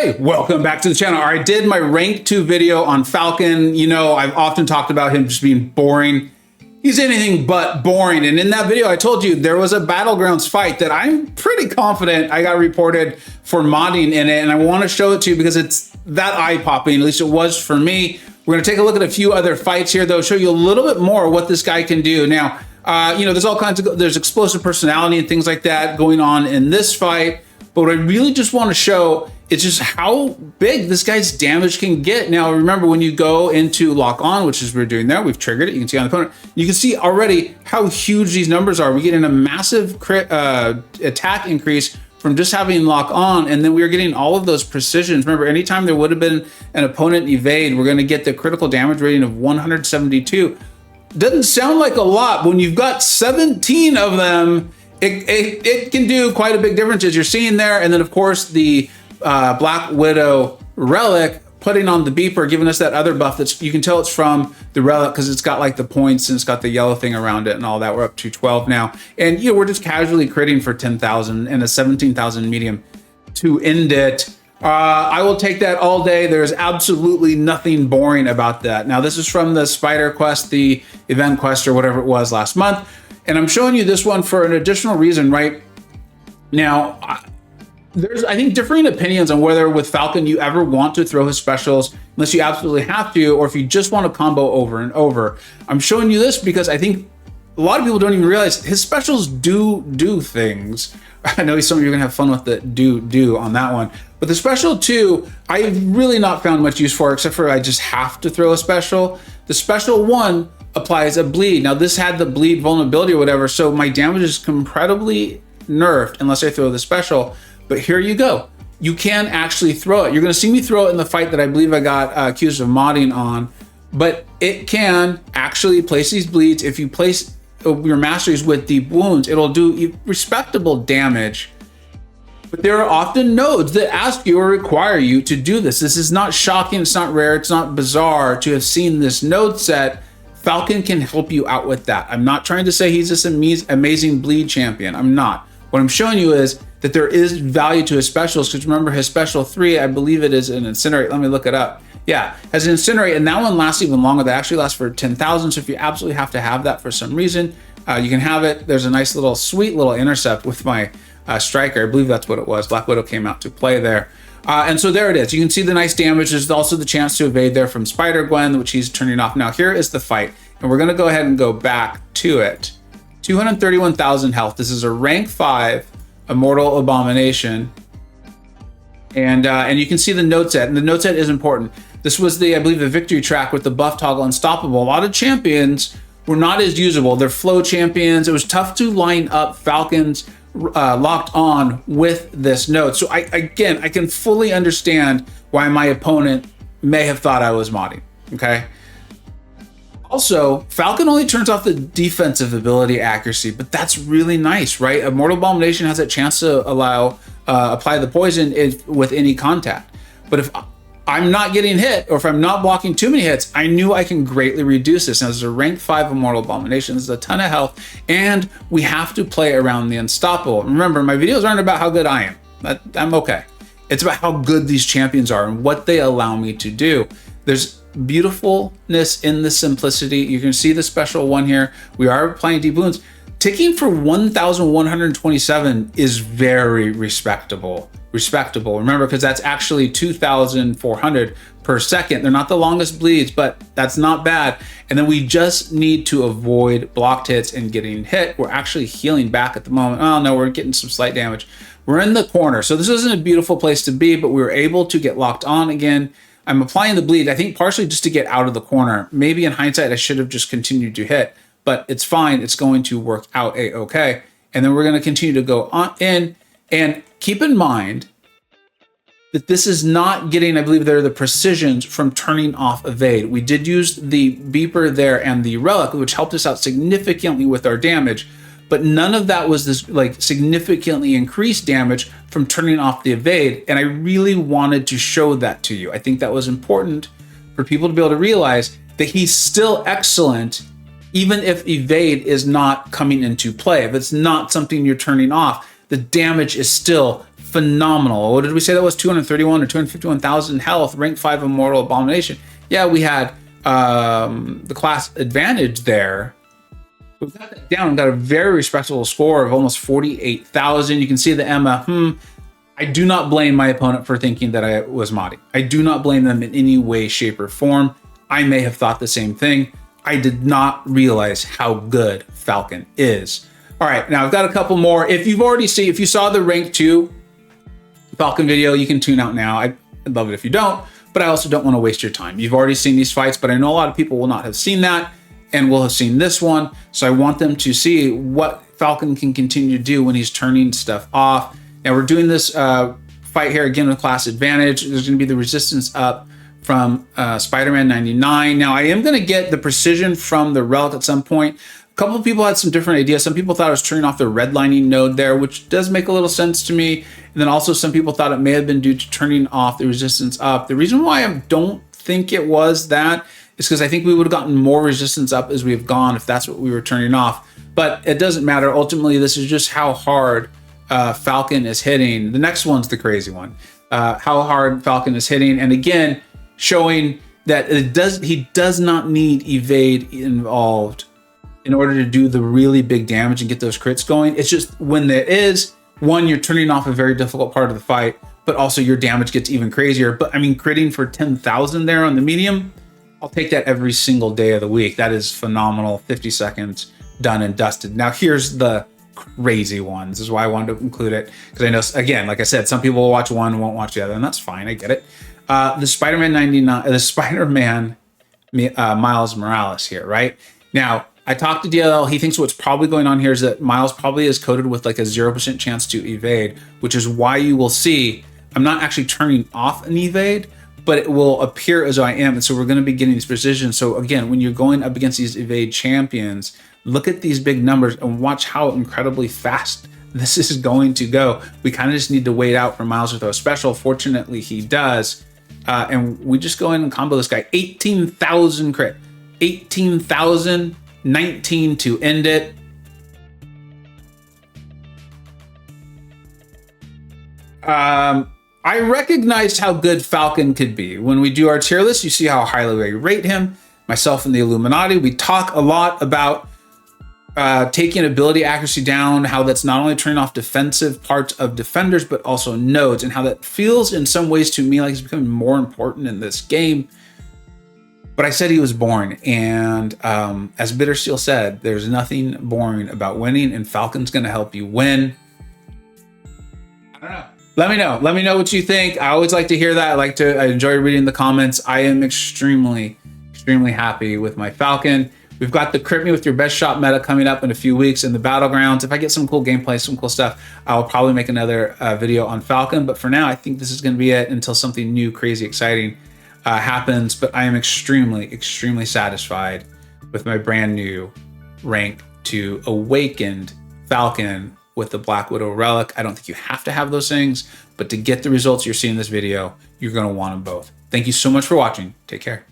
Hey, welcome back to the channel. I did my rank 2 video on Falcon. You know, I've often talked about him just being boring. He's anything but boring. And in that video, I told you there was a Battlegrounds fight that I'm pretty confident I got reported for modding in it. And I want to show it to you because it's that eye-popping, at least it was for me. We're going to take a look at a few other fights here, though, show you a little bit more what this guy can do. Now, you know, there's all kinds of, there's explosive personality and things like that going on in this fight. But what I really just want to show is just how big this guy's damage can get. Now, remember, when you go into lock on, which is what we're doing there, we've triggered it. You can see on the opponent. You can see already how huge these numbers are. We're getting a massive crit, attack increase from just having lock on, and then we are getting all of those precisions. Remember, anytime there would have been an opponent evade, we're going to get the critical damage rating of 172. Doesn't sound like a lot, but when you've got 17 of them, it can do quite a big difference, as you're seeing there. And then, of course, the Black Widow relic putting on the beeper, giving us that other buff that's, you can tell it's from the relic because it's got like the points and it's got the yellow thing around it and all that. We're up to 12 now. And, you know, we're just casually critting for 10,000 and a 17,000 medium to end it. I will take that all day. There's absolutely nothing boring about that. Now, this is from the Spider Quest, the event quest, or whatever it was last month. And I'm showing you this one for an additional reason, right? Now, there's, I think, differing opinions on whether with Falcon you ever want to throw his specials unless you absolutely have to, or if you just want to combo over and over. I'm showing you this because I think a lot of people don't even realize his specials do things. I know some of you are gonna have fun with the do on that one. But the special 2, I've really not found much use for, except for I just have to throw a special. The special 1 applies a bleed. Now, this had the bleed vulnerability or whatever, so my damage is incredibly nerfed unless I throw the special. But here you go. You can actually throw it. You're going to see me throw it in the fight that I believe I got accused of modding on, but it can actually place these bleeds. If you place your masteries with deep wounds, it'll do respectable damage. But there are often nodes that ask you or require you to do this. This is not shocking, it's not rare, it's not bizarre to have seen this node set. Falcon can help you out with that. I'm not trying to say he's this amazing bleed champion. I'm not. What I'm showing you is that there is value to his specials, because remember his special 3, I believe it is an incinerate. Let me look it up. Yeah, has an incinerate, and that one lasts even longer. That actually lasts for 10,000. So if you absolutely have to have that for some reason, you can have it. There's a nice little, sweet little intercept with my striker. I believe that's what it was. Black Widow came out to play there. And so there it is. You can see the nice damage. There's also the chance to evade there from Spider-Gwen, which he's turning off. Now here is the fight, and we're going to go ahead and go back to it. 231,000 health. This is a rank 5 Immortal Abomination. And you can see the note set, and the note set is important. This was the, I believe, the victory track with the buff toggle unstoppable. A lot of champions were not as usable. They're flow champions. It was tough to line up Falcons locked on with this note. So I can fully understand why my opponent may have thought I was modding, okay? Also, Falcon only turns off the defensive ability accuracy, but that's really nice, right? Immortal Abomination has a chance to allow apply the poison with any contact. But if I'm not getting hit, or if I'm not blocking too many hits, I knew I can greatly reduce this. Now, this is a rank 5 Immortal Abomination. This is a ton of health, and we have to play around the unstoppable. Remember, my videos aren't about how good I am. I'm okay. It's about how good these champions are and what they allow me to do. There's beautifulness in the simplicity. You can see the special 1 here. We are applying deep wounds. Ticking for 1,127 is very respectable. Remember, because that's actually 2,400 per second. They're not the longest bleeds, but that's not bad. And then we just need to avoid blocked hits and getting hit. We're actually healing back at the moment. Oh no, we're getting some slight damage. We're in the corner. So this isn't a beautiful place to be, but we were able to get locked on again. I'm applying the bleed, I think partially just to get out of the corner. Maybe in hindsight, I should have just continued to hit, but it's fine. It's going to work out a-okay. And then we're going to continue to go on in, and keep in mind that this is not getting, I believe they're the precisions from turning off evade. We did use the beeper there and the relic, which helped us out significantly with our damage, but none of that was this like significantly increased damage from turning off the evade. And I really wanted to show that to you. I think that was important for people to be able to realize that he's still excellent, even if evade is not coming into play. If it's not something you're turning off, the damage is still phenomenal. What did we say that was? 231 or 251,000 health, rank 5 immortal abomination. Yeah, we had the class advantage there. We've got that down, got a very respectable score of almost 48,000. You can see the Emma. I do not blame my opponent for thinking that I was modding. I do not blame them in any way, shape, or form. I may have thought the same thing. I did not realize how good Falcon is. All right, now I've got a couple more. If you saw the rank 2 Falcon video, you can tune out now. I'd love it if you don't, but I also don't want to waste your time. You've already seen these fights, but I know a lot of people will not have seen that and will have seen this one. So I want them to see what Falcon can continue to do when he's turning stuff off. Now we're doing this fight here again with class advantage. There's going to be the resistance up from Spider-Man 99. Now I am going to get the precision from the relic at some point. A couple of people had some different ideas. Some people thought I was turning off the redlining node there, which does make a little sense to me. And then also some people thought it may have been due to turning off the resistance up. The reason why I don't think it was that is because I think we would have gotten more resistance up as we've gone if that's what we were turning off. But it doesn't matter. Ultimately, this is just how hard Falcon is hitting. The next one's the crazy one. How hard Falcon is hitting. And again, showing that he does not need evade involved in order to do the really big damage and get those crits going. It's just when there is, one, you're turning off a very difficult part of the fight, but also your damage gets even crazier. But I mean, critting for 10,000 there on the medium, I'll take that every single day of the week. That is phenomenal. 50 seconds, done and dusted. Now here's the crazy one. This is why I wanted to include it, because I know, again, like I said, some people will watch one and won't watch the other, and that's fine. I get it. The Spider-Man 99, the Spider-Man Miles Morales here, right? Now, I talked to DLL. He thinks what's probably going on here is that Miles probably is coded with like a 0% chance to evade, which is why you will see I'm not actually turning off an evade, but it will appear as I am. And so we're going to be getting these precision. So again, when you're going up against these evade champions, look at these big numbers and watch how incredibly fast this is going to go. We kind of just need to wait out for Miles to throw a special. Fortunately, he does. And we just go in and combo this guy. 18,000 crit. 18,000. 19 to end it. I recognized how good Falcon could be. When we do our tier list, you see how highly we rate him. Myself and the Illuminati, we talk a lot about taking ability accuracy down, how that's not only turning off defensive parts of defenders, but also nodes, and how that feels in some ways to me like it's becoming more important in this game. But I said he was boring, and as Bittersteel said, there's nothing boring about winning, and Falcon's going to help you win. I don't know. Let me know what you think. I always like to hear that. I enjoy reading the comments. I am extremely happy with my Falcon. We've got the Crit Me with Your Best Shot meta coming up in a few weeks in the Battlegrounds. If I get some cool gameplay, some cool stuff, I'll probably make another video on Falcon. But for now, I think this is going to be it until something new, crazy, exciting happens. But I am extremely satisfied with my brand new rank 2 awakened Falcon with the Black Widow relic. I don't think you have to have those things, but to get the results you're seeing in this video, you're going to want them both. Thank you so much for watching. Take care.